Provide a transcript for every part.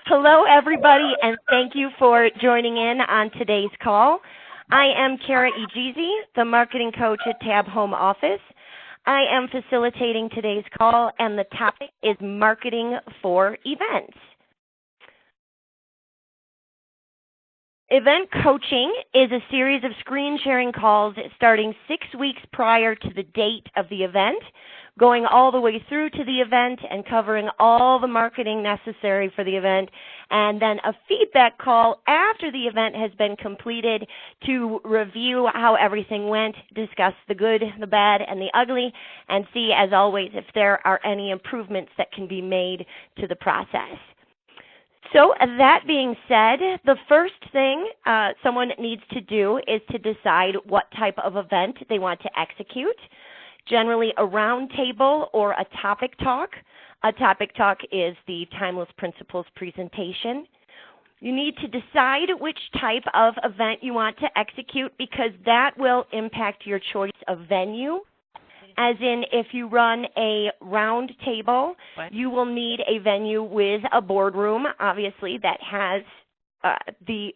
Hello, everybody, and thank you for joining in on today's call. I am Kara Egizi, the marketing coach at Tab Home Office. I am facilitating today's call, and the topic is marketing for events. Event coaching is a series of screen sharing calls starting 6 weeks prior to the date of the event, going all the way through to the event and covering all the marketing necessary for the event, and then a feedback call after the event has been completed to review how everything went, discuss the good, the bad, and the ugly, and see, as always, if there are any improvements that can be made to the process. So that being said, the first thing someone needs to do is to decide what type of event they want to execute, generally a round table or a topic talk. A topic talk is the Timeless Principles presentation. You need to decide which type of event you want to execute because that will impact your choice of venue. As in, if you run a round table, you will need a venue with a boardroom, obviously, that has the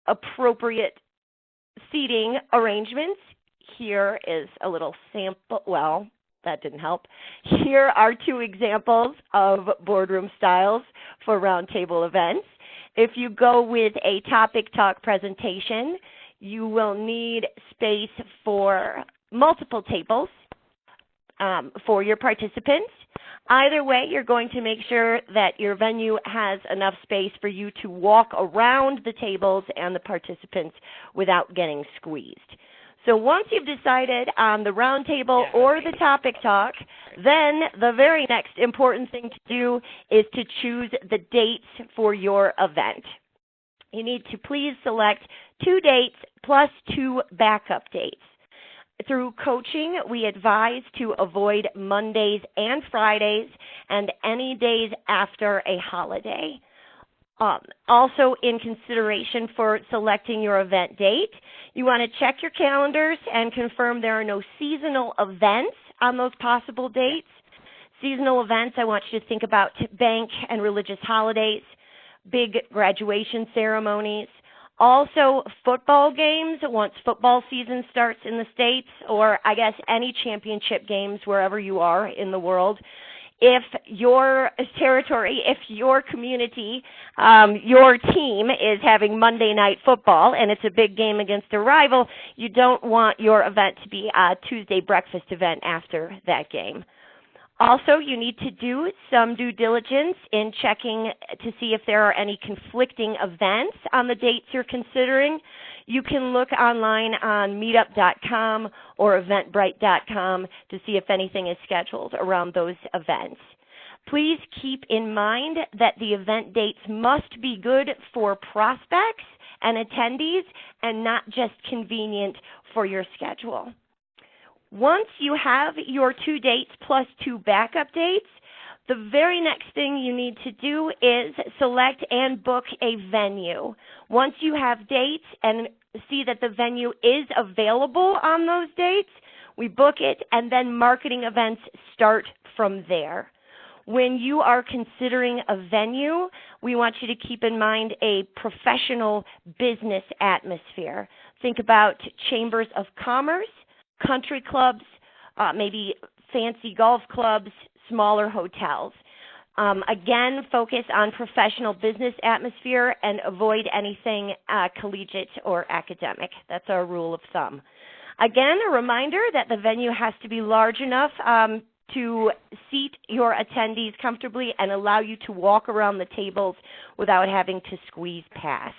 appropriate seating arrangements. Here is a little sample. Well, that didn't help. Here are two examples of boardroom styles for roundtable events. If you go with a topic talk presentation, you will need space for multiple tables. For your participants. Either way, you're going to make sure that your venue has enough space for you to walk around the tables and the participants without getting squeezed. So once you've decided on the round table or the topic talk, then the very next important thing to do is to choose the dates for your event. You need to please select 2 dates plus 2 backup dates. Through coaching, we advise to avoid Mondays and Fridays and any days after a holiday. Also, in consideration for selecting your event date, you want to check your calendars and confirm there are no seasonal events on those possible dates. Seasonal events, I want you to think about bank and religious holidays, big graduation ceremonies, also football games once football season starts in the States, or I guess any championship games wherever you are in the world. If your territory, if your community, your team is having Monday night football and it's a big game against a rival, you don't want your event to be a Tuesday breakfast event after that game. Also, you need to do some due diligence in checking to see if there are any conflicting events on the dates you're considering. You can look online on meetup.com or eventbrite.com to see if anything is scheduled around those events. Please keep in mind that the event dates must be good for prospects and attendees and not just convenient for your schedule. Once you have your 2 dates plus 2 backup dates, the very next thing you need to do is select and book a venue. Once you have dates and see that the venue is available on those dates, we book it, and then marketing events start from there. When you are considering a venue, we want you to keep in mind a professional business atmosphere. Think about chambers of commerce, country clubs, maybe fancy golf clubs, smaller hotels. Again, focus on professional business atmosphere and avoid anything collegiate or academic. That's our rule of thumb. Again, a reminder that the venue has to be large enough to seat your attendees comfortably and allow you to walk around the tables without having to squeeze past.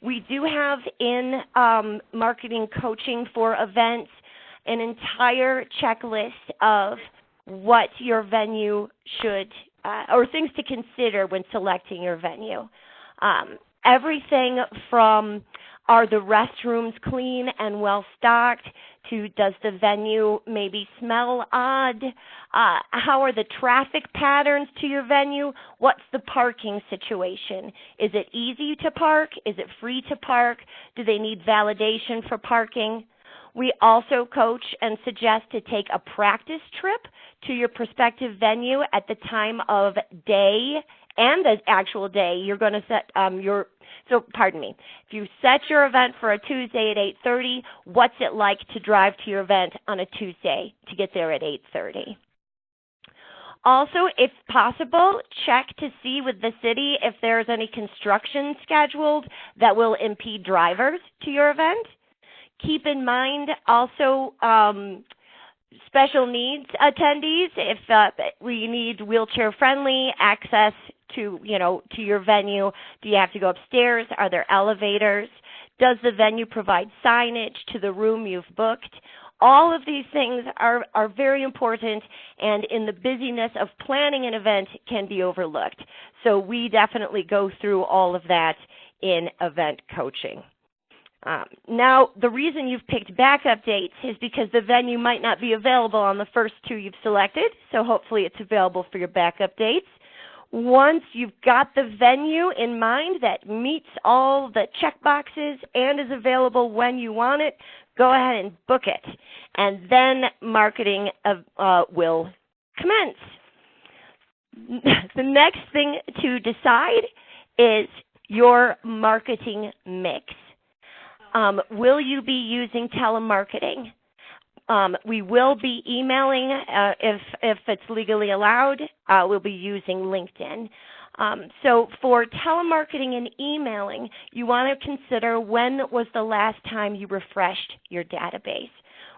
We do have in marketing coaching for events an entire checklist of what your venue should, or things to consider when selecting your venue. Everything from are the restrooms clean and well stocked to does the venue maybe smell odd? How are the traffic patterns to your venue? What's the parking situation? Is it easy to park? Is it free to park? Do they need validation for parking? We also coach and suggest to take a practice trip to your prospective venue at the time of day and the actual day, you're going to set so pardon me, if you set your event for a Tuesday at 8:30, what's it like to drive to your event on a Tuesday to get there at 8:30? Also, if possible, check to see with the city if there's any construction scheduled that will impede drivers to your event. Keep in mind also special needs attendees. If we need wheelchair-friendly access to your venue, do you have to go upstairs? Are there elevators? Does the venue provide signage to the room you've booked? All of these things are very important, and in the busyness of planning an event can be overlooked. So we definitely go through all of that in event coaching. Now, the reason you've picked backup dates is because the venue might not be available on the first two you've selected, so hopefully it's available for your backup dates. Once you've got the venue in mind that meets all the check boxes and is available when you want it, go ahead and book it. And then marketing will commence. The next thing to decide is your marketing mix. Will you be using telemarketing? We will be emailing if it's legally allowed. We'll be using LinkedIn. So for telemarketing and emailing, you want to consider when was the last time you refreshed your database.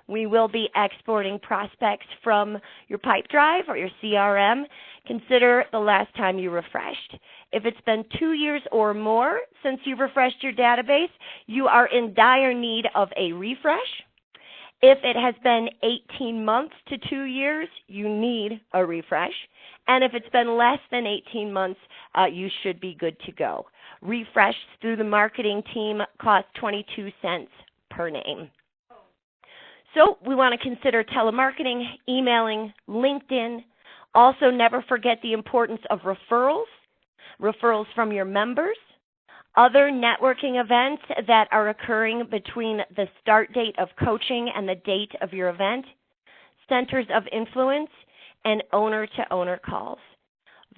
We will be exporting prospects from your pipe drive or your CRM. Consider the last time you refreshed. If it's been 2 years or more since you refreshed your database, you are in dire need of a refresh. If it has been 18 months to 2 years, you need a refresh. And if it's been less than 18 months, you should be good to go. Refresh through the marketing team costs 22 cents per name. So we want to consider telemarketing, emailing, LinkedIn. Also, never forget the importance of referrals from your members, other networking events that are occurring between the start date of coaching and the date of your event, centers of influence, and owner-to-owner calls.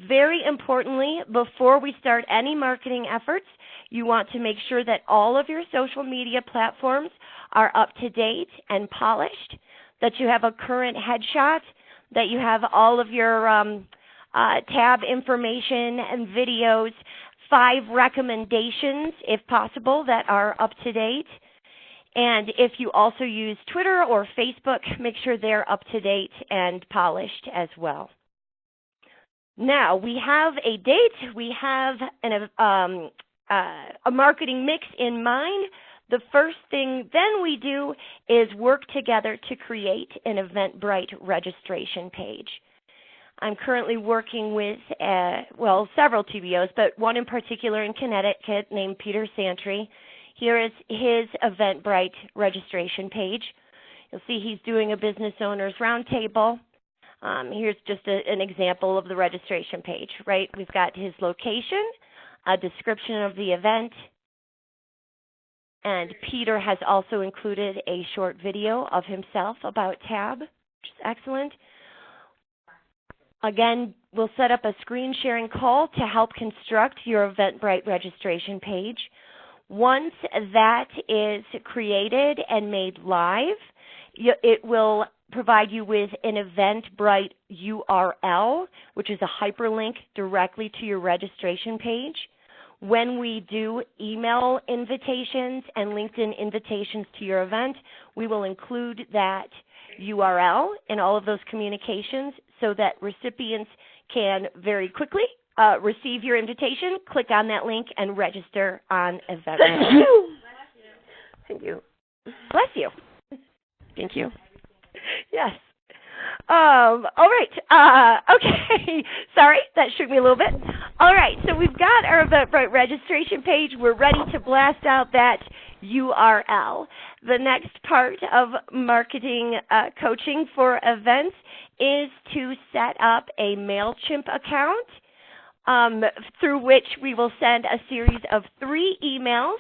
Very importantly, before we start any marketing efforts, you want to make sure that all of your social media platforms are up to date and polished, that you have a current headshot, that you have all of your tab information and videos, 5 recommendations, if possible, that are up to date. And if you also use Twitter or Facebook, make sure they're up to date and polished as well. Now, we have a date. We have a marketing mix in mind. The first thing then we do is work together to create an Eventbrite registration page. I'm currently working with, several TBOs, but one in particular in Connecticut named Peter Santry. Here is his Eventbrite registration page. You'll see he's doing a business owners roundtable. Here's just an example of the registration page, right? We've got his location, a description of the event, and Peter has also included a short video of himself about TAB, which is excellent. Again, we'll set up a screen sharing call to help construct your Eventbrite registration page. Once that is created and made live, it will provide you with an Eventbrite URL, which is a hyperlink directly to your registration page. When we do email invitations and LinkedIn invitations to your event, we will include that URL in all of those communications so that recipients can very quickly receive your invitation, click on that link, and register on Eventbrite. Thank you. Bless you. Thank you. Yes. All right. Okay. Sorry, that shook me a little bit. All right. So we've got our Eventbrite registration page. We're ready to blast out that URL. The next part of marketing coaching for events is to set up a MailChimp account through which we will send a series of 3 emails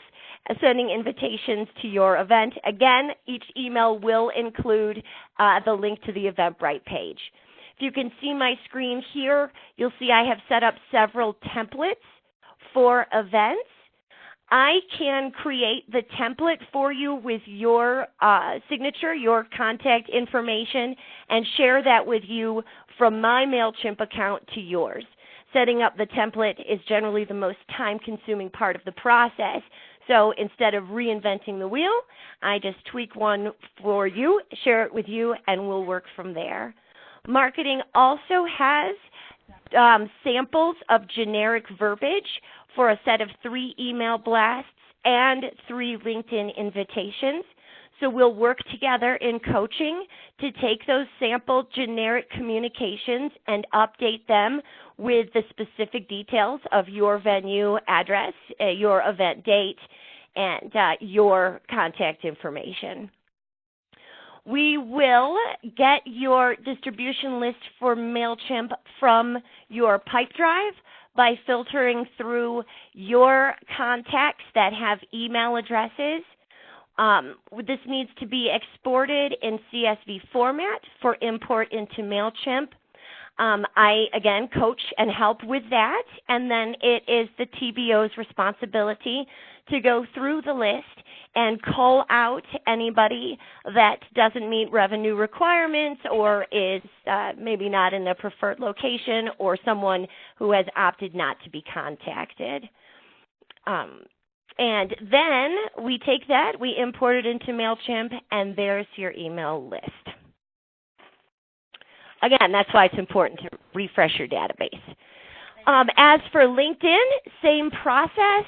sending invitations to your event. Again, each email will include the link to the Eventbrite page. If you can see my screen here, you'll see I have set up several templates for events. I can create the template for you with your signature, your contact information, and share that with you from my MailChimp account to yours. Setting up the template is generally the most time-consuming part of the process. So instead of reinventing the wheel, I just tweak one for you, share it with you, and we'll work from there. Marketing also has samples of generic verbiage for a set of 3 email blasts and 3 LinkedIn invitations. So we'll work together in coaching to take those sample generic communications and update them with the specific details of your venue address, your event date, and your contact information. We will get your distribution list for MailChimp from your Pipedrive by filtering through your contacts that have email addresses. This needs to be exported in CSV format for import into MailChimp. I, again, coach and help with that, and then it is the TBO's responsibility to go through the list and call out anybody that doesn't meet revenue requirements or is maybe not in the preferred location, or someone who has opted not to be contacted. And then we take that, we import it into MailChimp, and there's your email list. Again, that's why it's important to refresh your database. As for LinkedIn, same process,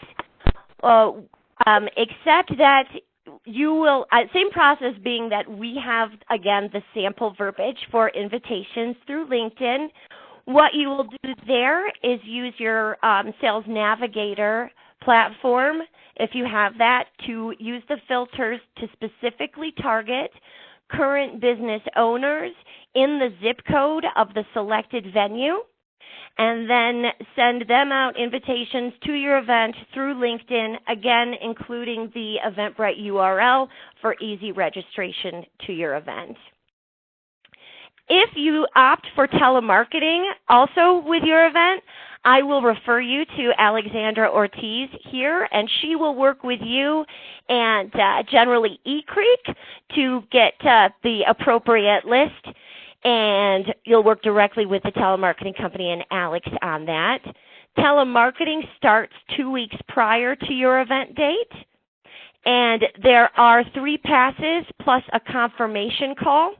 except that you will, same process being that we have, again, the sample verbiage for invitations through LinkedIn. What you will do there is use your Sales Navigator platform, if you have that, to use the filters to specifically target current business owners in the zip code of the selected venue, and then send them out invitations to your event through LinkedIn, again, including the Eventbrite URL for easy registration to your event. If you opt for telemarketing also with your event, I will refer you to Alexandra Ortiz here, and she will work with you and generally eCreek to get the appropriate list, and you'll work directly with the telemarketing company and Alex on that. Telemarketing starts 2 weeks prior to your event date, and there are 3 passes plus a confirmation call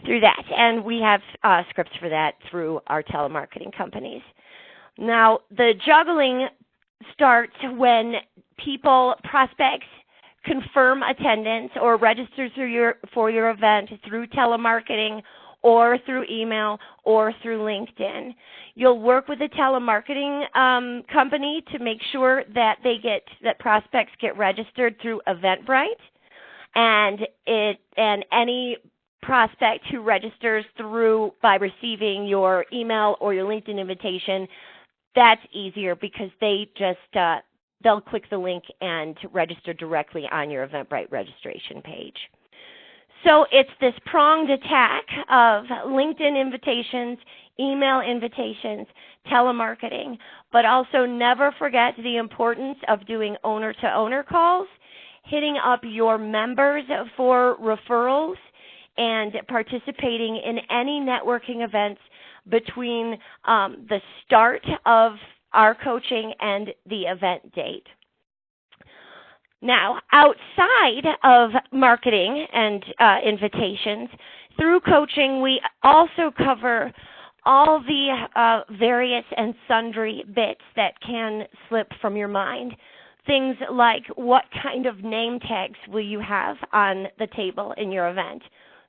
through that, and we have scripts for that through our telemarketing companies. Now, the juggling starts when prospects confirm attendance or register for your event through telemarketing or through email or through LinkedIn. You'll work with a telemarketing company to make sure that that prospects get registered through Eventbrite, and any prospect who registers by receiving your email or your LinkedIn invitation, that's easier because they just they'll click the link and register directly on your Eventbrite registration page. So it's this pronged attack of LinkedIn invitations, email invitations, telemarketing, but also never forget the importance of doing owner-to-owner calls, hitting up your members for referrals, and participating in any networking events between the start of our coaching and the event date. Now, outside of marketing and invitations, through coaching, we also cover all the various and sundry bits that can slip from your mind. Things like, what kind of name tags will you have on the table in your event?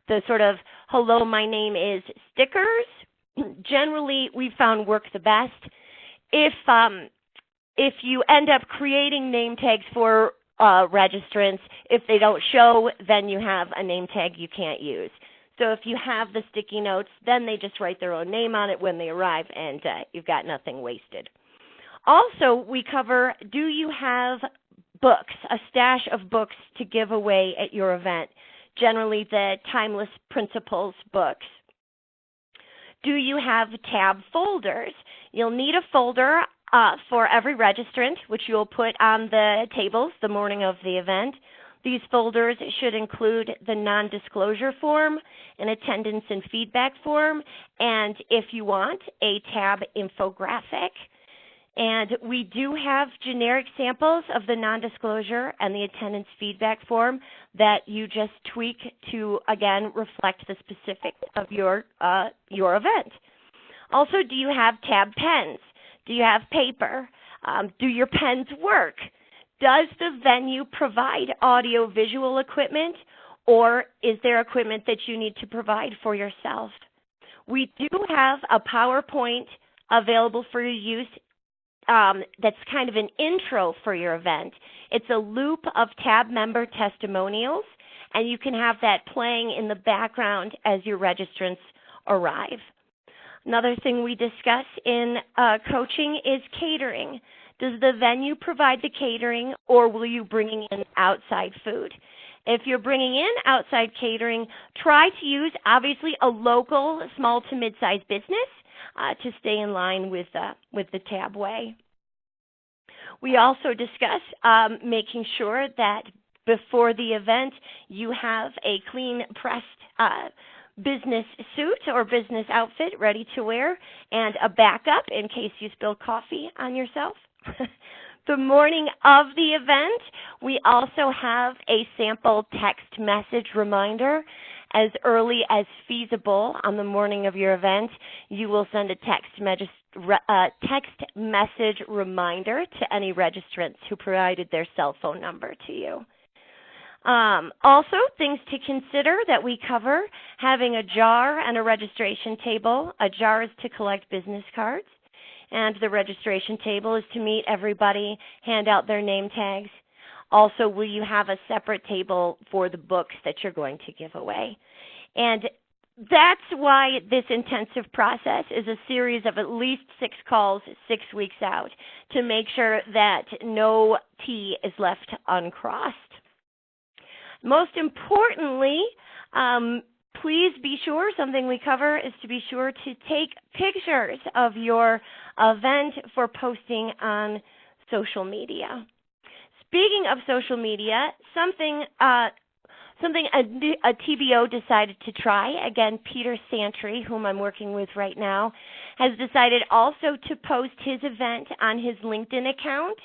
The sort of, hello, my name is stickers, generally we found work the best. If you end up creating name tags for registrants, if they don't show, then you have a name tag you can't use. So if you have the sticky notes, then they just write their own name on it when they arrive, and you've got nothing wasted. Also, we cover, do you have books, a stash of books to give away at your event? Generally the Timeless Principles books. Do you have tab folders? You'll need a folder for every registrant, which you'll put on the tables the morning of the event. These folders should include the non-disclosure form, an attendance and feedback form, and if you want, a tab infographic. And we do have generic samples of the non-disclosure and the attendance feedback form that you just tweak to, again, reflect the specifics of your event. Also, do you have tab pens? Do you have paper? Do your pens work? Does the venue provide audio-visual equipment, or is there equipment that you need to provide for yourself? We do have a PowerPoint available for your use that's kind of an intro for your event. It's a loop of tab member testimonials, and you can have that playing in the background as your registrants arrive. Another thing we discuss in coaching is catering. Does the venue provide the catering, or will you bring in outside food? If you're bringing in outside catering, try to use, obviously, a local small to mid-sized business to stay in line with the tab way. We also discuss making sure that before the event you have a clean, pressed business suit or business outfit ready to wear and a backup in case you spill coffee on yourself. The morning of the event, we also have a sample text message reminder. As early as feasible on the morning of your event, you will send a text message reminder to any registrants who provided their cell phone number to you. Also, things to consider that we cover: having a jar and a registration table. A jar is to collect business cards, and the registration table is to meet everybody, hand out their name tags. Also, will you have a separate table for the books that you're going to give away? And that's why this intensive process is a series of at least 6 calls 6 weeks out to make sure that no T is left uncrossed. Most importantly, please be sure, something we cover is to be sure to take pictures of your event for posting on social media. Speaking of social media, something a TBO decided to try, again, Peter Santry, whom I'm working with right now, has decided also to post his event on his LinkedIn account.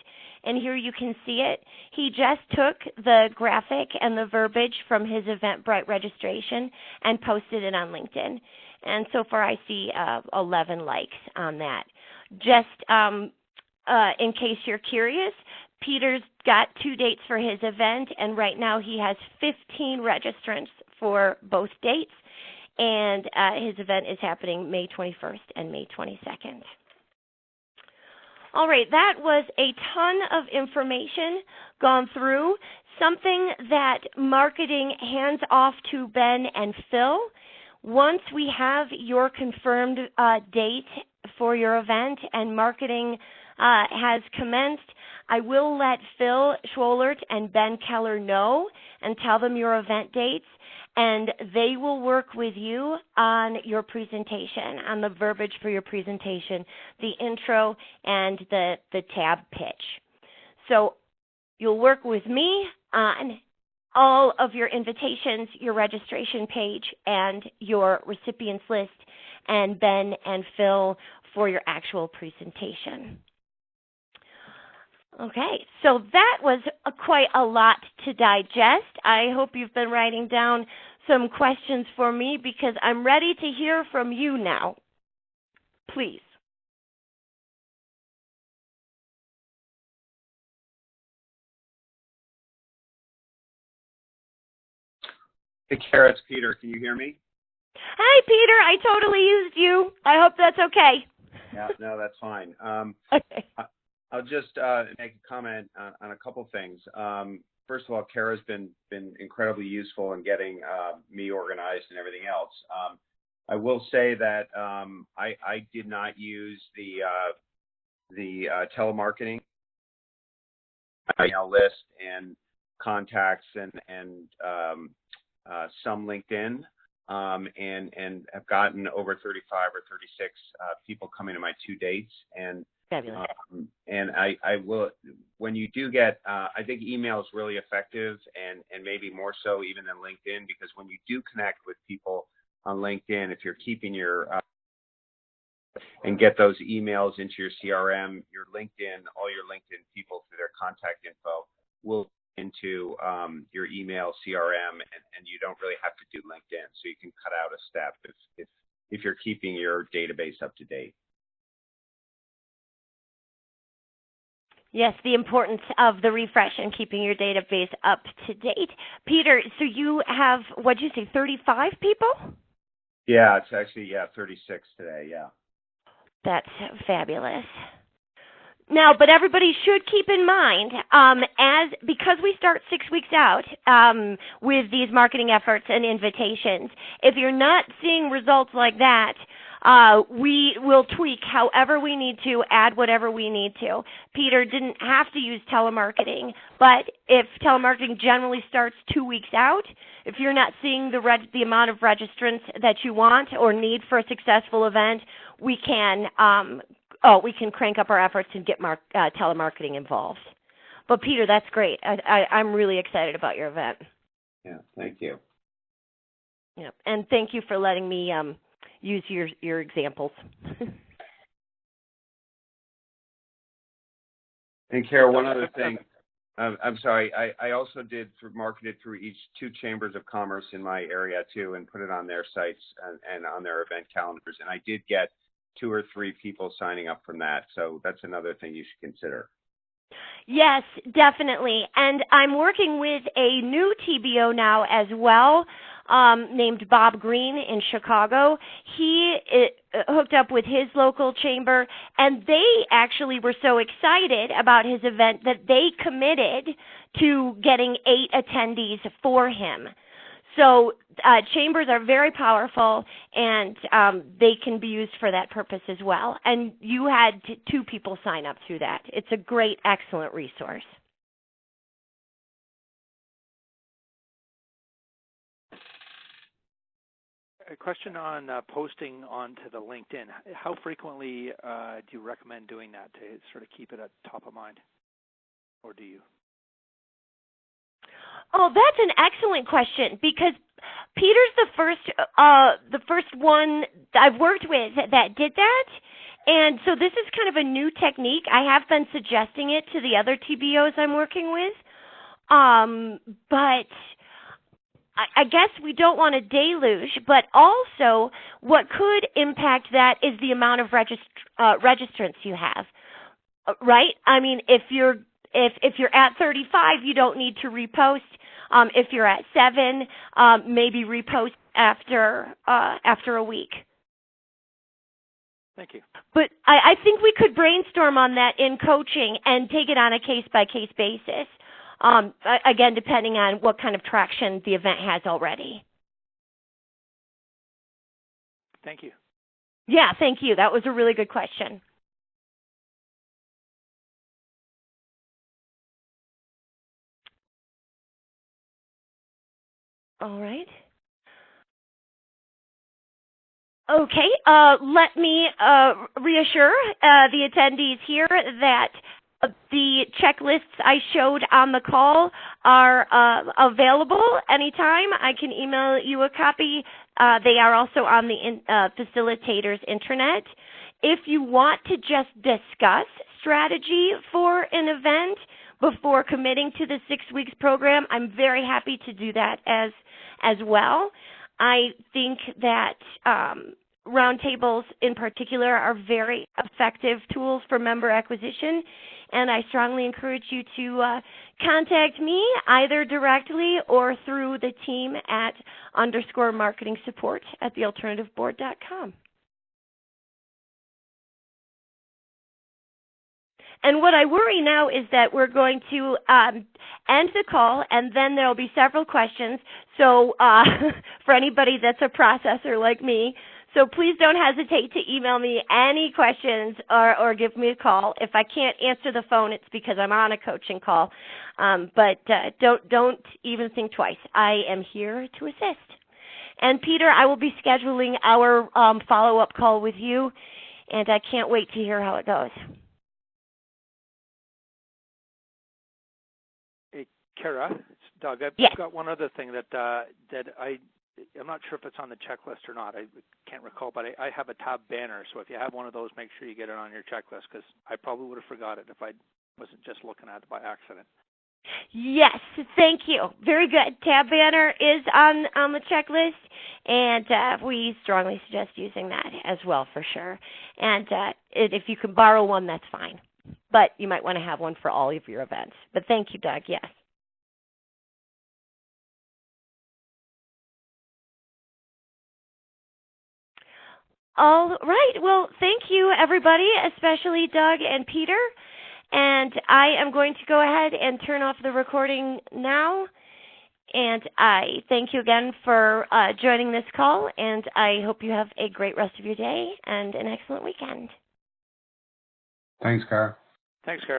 And here you can see it. He just took the graphic and the verbiage from his Eventbrite registration and posted it on LinkedIn. And so far I see 11 likes on that. Just in case you're curious, Peter's got 2 dates for his event, and right now he has 15 registrants for both dates, and his event is happening May 21st and May 22nd. All right, that was a ton of information gone through, something that marketing hands off to Ben and Phil. Once we have your confirmed date for your event and marketing has commenced, I will let Phil Schwollert and Ben Keller know and tell them your event dates, and they will work with you on your presentation, on the verbiage for your presentation, the intro, and the tab pitch. So you'll work with me on all of your invitations, your registration page, and your recipients list, and Ben and Phil for your actual presentation. Okay, so that was quite a lot to digest. I hope you've been writing down some questions for me because I'm ready to hear from you now. Please. Hey, Kara, it's Peter. Can you hear me? Hi, Peter. I totally used you. I hope that's okay. Yeah, no, that's fine. Okay. I'll just make a comment on a couple things. First of all, Kara's been incredibly useful in getting me organized and everything else. I will say that I did not use the telemarketing email list and contacts and some LinkedIn. and have gotten over 35 or 36 people coming to my 2 dates. And Fabulous. and I will, when you do get, I think email is really effective, and maybe more so even than LinkedIn, because when you do connect with people on LinkedIn, if you're keeping your and get those emails into your CRM, your LinkedIn, all your LinkedIn people through their contact info will into your email CRM, and you don't really have to do LinkedIn, so you can cut out a step if you're keeping your database up to date. Yes, the importance of the refresh and keeping your database up to date. Peter, so you have, what'd you say, 35 people? Yeah, it's actually, 36 today, yeah. That's fabulous. Now, but everybody should keep in mind, because we start 6 weeks out with these marketing efforts and invitations, if you're not seeing results like that, we will tweak however we need to, add whatever we need to. Peter didn't have to use telemarketing, but if telemarketing generally starts 2 weeks out, if you're not seeing the amount of registrants that you want or need for a successful event, we can crank up our efforts and get telemarketing involved. But Peter, that's great. I'm really excited about your event. Yeah, thank you. Yeah, and thank you for letting me use your examples. And Kara, one other thing. I'm sorry. I also marketed through each 2 chambers of commerce in my area too, and put it on their sites and on their event calendars. And I did get 2 or 3 people signing up from that. So that's another thing you should consider. Yes, definitely. And I'm working with a new TBO now as well, named Bob Green in Chicago. He hooked up with his local chamber, and they actually were so excited about his event that they committed to getting 8 attendees for him. So chambers are very powerful, and they can be used for that purpose as well. And you had 2 people sign up through that. It's a great, excellent resource. A question on posting onto the LinkedIn. How frequently do you recommend doing that to sort of keep it at top of mind, or do you? Oh, that's an excellent question, because Peter's the first one I've worked with that did that. And so this is kind of a new technique. I have been suggesting it to the other TBOs I'm working with. But I guess we don't want a deluge, but also what could impact that is the amount of registrants you have, right? I mean, if you're at 35, you don't need to repost. If you're at 7, maybe repost after a week. Thank you. But I think we could brainstorm on that in coaching and take it on a case-by-case basis, again, depending on what kind of traction the event has already. Thank you. Yeah, thank you. That was a really good question. All right. Okay, let me reassure the attendees here that the checklists I showed on the call are available anytime. I can email you a copy. They are also on the facilitator's intranet. If you want to just discuss strategy for an event before committing to the 6 weeks program, I'm very happy to do that as well. I think that roundtables in particular are very effective tools for member acquisition, and I strongly encourage you to contact me either directly or through the team at _marketing support@thealternativeboard.com. And what I worry now is that we're going to end the call, and then there will be several questions. So for anybody that's a processor like me, so please don't hesitate to email me any questions or give me a call. If I can't answer the phone, it's because I'm on a coaching call. But don't even think twice. I am here to assist. And Peter, I will be scheduling our follow-up call with you, and I can't wait to hear how it goes. Hey, Kara, it's Doug. I've Yes. got one other thing that I'm not sure if it's on the checklist or not. I can't recall, but I have a tab banner. So if you have one of those, make sure you get it on your checklist, because I probably would have forgot it if I wasn't just looking at it by accident. Yes, thank you. Very good. Tab banner is on the checklist, and we strongly suggest using that as well for sure. And if you can borrow one, that's fine. But you might want to have one for all of your events. But thank you, Doug. Yes. All right. Well, thank you, everybody, especially Doug and Peter. And I am going to go ahead and turn off the recording now. And I thank you again for joining this call, and I hope you have a great rest of your day and an excellent weekend. Thanks, Cara. Thanks, Kara.